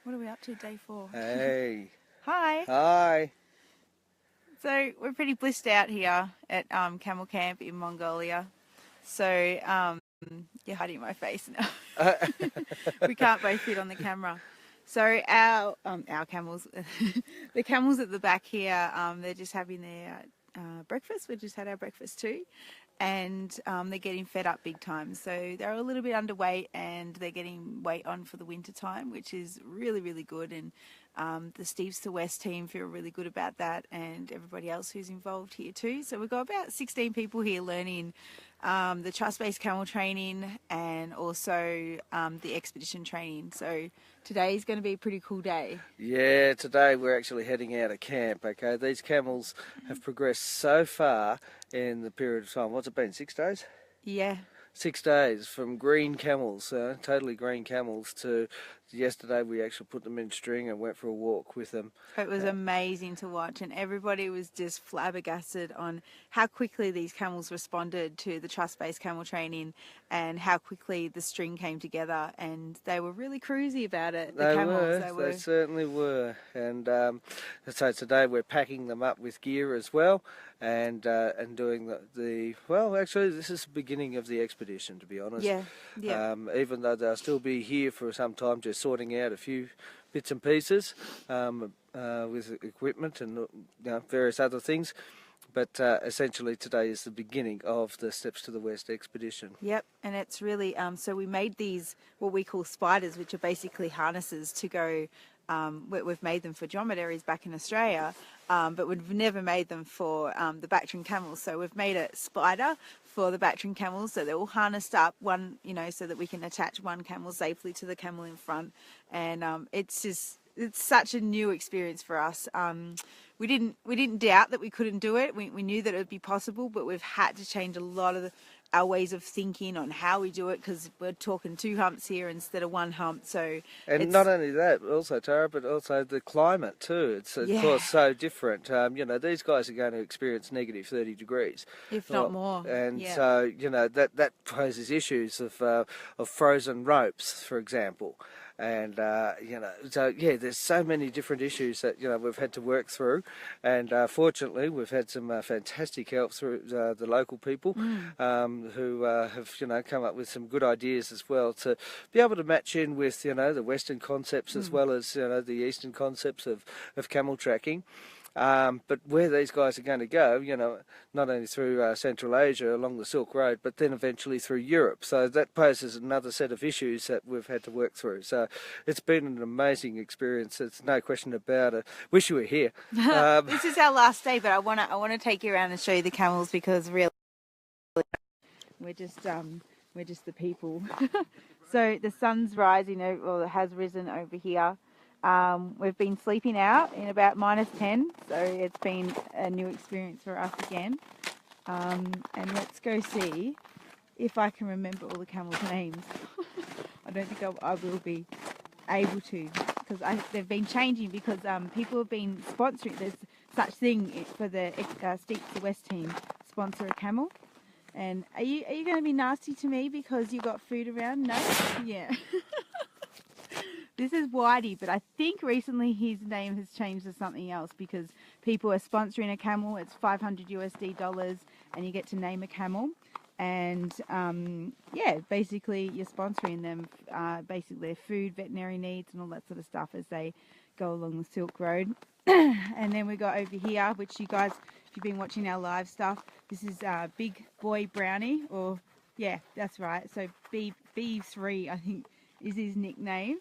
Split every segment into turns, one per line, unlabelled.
What are we up to, day 4?
Hey.
Hi.
Hi.
So we're pretty blissed out here at Camel Camp in Mongolia. So you're hiding my face now. We can't both fit on the camera. So our camels, the camels at the back here, they're just having their breakfast. We just had our breakfast too. And they're getting fed up big time. So they're a little bit underweight and they're getting weight on for the winter time, which is really, really good. And the Steves to West team feel really good about that, and everybody else who's involved here too. So we've got about 16 people here learning the trust-based camel training and also the expedition training. So today's going to be a pretty cool day.
Yeah, today we're actually heading out of camp, okay? These camels have progressed so far in the period of time. What's it been, 6 days?
Yeah.
6 days from green camels, totally green camels, to yesterday we actually put them in string and went for a walk with them.
It was amazing to watch, and everybody was just flabbergasted on how quickly these camels responded to the trust-based camel training and how quickly the string came together, and they were really cruisy about it.
They certainly were. And so today we're packing them up with gear as well, and doing well, actually this is the beginning of the expedition, to be honest.
Yeah.
Even though they'll still be here for some time, just sorting out a few bits and pieces with equipment and various other things. But essentially today is the beginning of the Steps to the West expedition.
Yep, and it's really, so we made these, what we call spiders, which are basically harnesses to go, we've made them for dromedaries back in Australia, but we've never made them for the Bactrian camels. So we've made a spider for the Bactrian camels, so they're all harnessed up, one, so that we can attach one camel safely to the camel in front. And it's such a new experience for us. We didn't doubt that we couldn't do it. We knew that it would be possible, but we've had to change a lot of our ways of thinking on how we do it, because we're talking 2 humps here instead of 1 hump. So
not only that, also Tara, but also the climate too. It's of course so different. These guys are going to experience negative 30 degrees,
if not more.
And so that poses issues of frozen ropes, for example. And there's so many different issues that we've had to work through, and fortunately we've had some fantastic help through the local people who have come up with some good ideas as well to be able to match in with the Western concepts as well as the Eastern concepts of camel tracking. But where these guys are going to go, not only through Central Asia along the Silk Road, but then eventually through Europe. So that poses another set of issues that we've had to work through. So it's been an amazing experience. There's no question about it. Wish you were here.
This is our last day, but I want to take you around and show you the camels, because really we're just the people. So the sun's rising, or has risen over here. We've been sleeping out in about -10, so it's been a new experience for us again. And let's go see if I can remember all the camels' names. I don't think I will be able to, because they've been changing, because people have been sponsoring. There's such thing for the Steep to West team, sponsor a camel. And are you going to be nasty to me because you got food around? No? Yeah. This is Whitey, but I think recently his name has changed to something else, because people are sponsoring a camel. It's $500 and you get to name a camel. And basically you're sponsoring them, basically their food, veterinary needs and all that sort of stuff as they go along the Silk Road. And then we got over here, which you guys, if you've been watching our live stuff, this is Big Boy Brownie, or yeah, that's right. So B3, I think, is his nickname.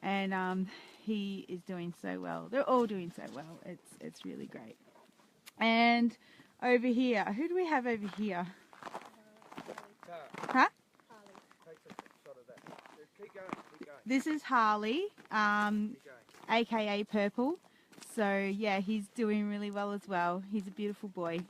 And he is doing so well. They're all doing so well. It's really great. And over here, who do we have over here? Huh? This is Harley, aka Purple. So yeah, he's doing really well as well. He's a beautiful boy.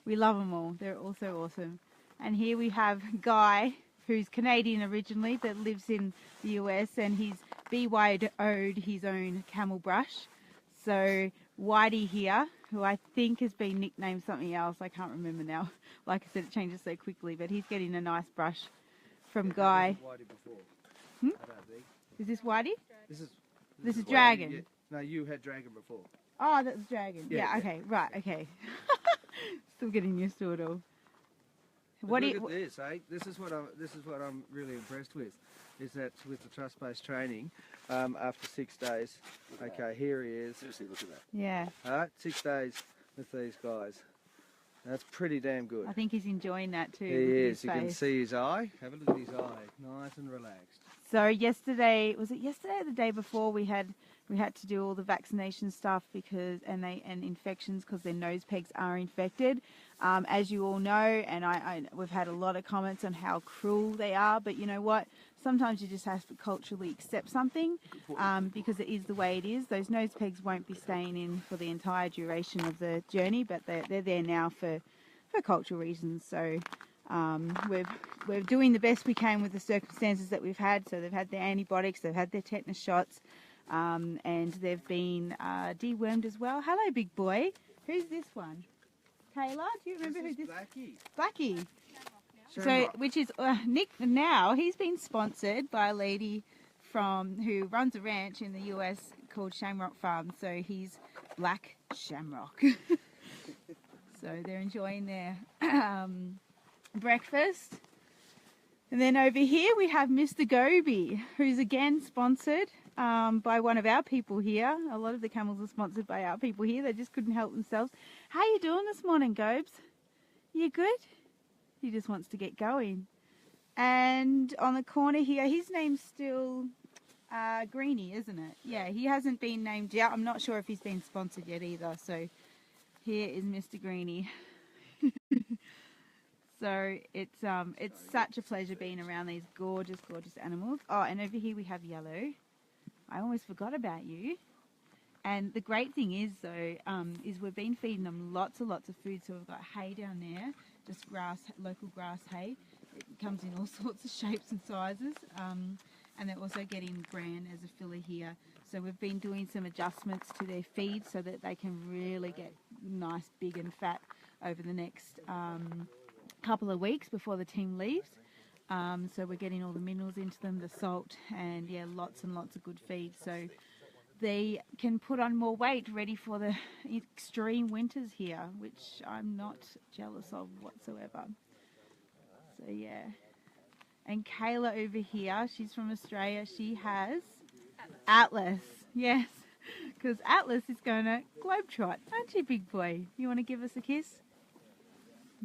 We love them all. They're all so awesome. And here we have Guy, who's Canadian originally but lives in the US, and he's BYO'd his own camel brush. So Whitey here, who I think has been nicknamed something else, I can't remember now. Like I said, it changes so quickly, but he's getting a nice brush from Guy.
Whitey before.
Is this Whitey?
This is
This is
what I did,
dragon.
yeah. No, you had dragon before.
Oh, that's dragon.
Yeah,
Yeah,
yeah.
okay, right, okay. Still getting used to it all.
But
What do
look
you...
at this, eh? This is what I'm really impressed with, is that with the trust-based training, after 6 days. Okay, here he is.
Seriously, look at that.
Yeah,
All right, 6 days with these guys. That's pretty damn good.
I think he's enjoying that too.
He
Look at his
is. You can
face.
see his eye. Have a look at his eye. Nice and relaxed.
So yesterday, was it yesterday or the day before, we had to do all the vaccination stuff because and infections because their nose pegs are infected, as you all know, and we've had a lot of comments on how cruel they are. But you know what? Sometimes you just have to culturally accept something because it is the way it is. Those nose pegs won't be staying in for the entire duration of the journey, but they're there now for cultural reasons. So. We're doing the best we can with the circumstances that we've had. So they've had their antibiotics, they've had their tetanus shots, and they've been dewormed as well. Hello, big boy. Who's this one? Kayla? Do you remember who this?
Blackie.
Blackie. So,
Shamrock.
which is Nick. Now he's been sponsored by a lady who runs a ranch in the US called Shamrock Farm. So he's Black Shamrock. So they're enjoying their breakfast. And then over here we have Mr. Goby, who's again sponsored by one of our people here. A lot of the camels are sponsored by our people here. They just couldn't help themselves. How you doing this morning, Gobes? You good? He just wants to get going. And on the corner here, his name's still Greenie, isn't it? Yeah, he hasn't been named yet. I'm not sure if he's been sponsored yet either. So here is Mr. Greenie. So it's such a pleasure being around these gorgeous, gorgeous animals. Oh, and over here we have Yellow. I almost forgot about you. And the great thing is though, is we've been feeding them lots and lots of food. So we've got hay down there, just grass, local grass hay. It comes in all sorts of shapes and sizes. And they're also getting bran as a filler here. So we've been doing some adjustments to their feed so that they can really get nice, big and fat over the next couple of weeks before the team leaves. So we're getting all the minerals into them, the salt, and yeah, lots and lots of good feed. So they can put on more weight, ready for the extreme winters here, which I'm not jealous of whatsoever. So yeah. And Kayla over here, she's from Australia. She has Atlas. Yes, because Atlas is going to globetrot, aren't you, big boy? You want to give us a kiss?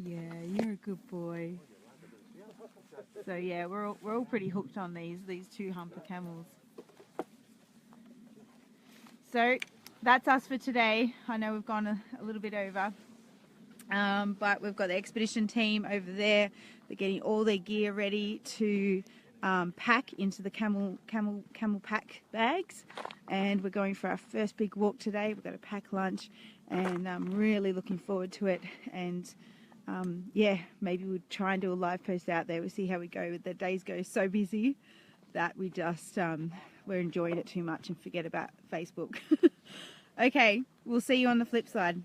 Yeah, you're a good boy. So yeah, we're all pretty hooked on these two humper camels. So that's us for today. I know we've gone a little bit over, but we've got the expedition team over there. They're getting all their gear ready to pack into the camel pack bags, and we're going for our first big walk today. We've got a pack lunch, and I'm really looking forward to it. And yeah, maybe we'll try and do a live post out there. We'll see how we go. The days go so busy that we just we're enjoying it too much and forget about Facebook. Okay, we'll see you on the flip side.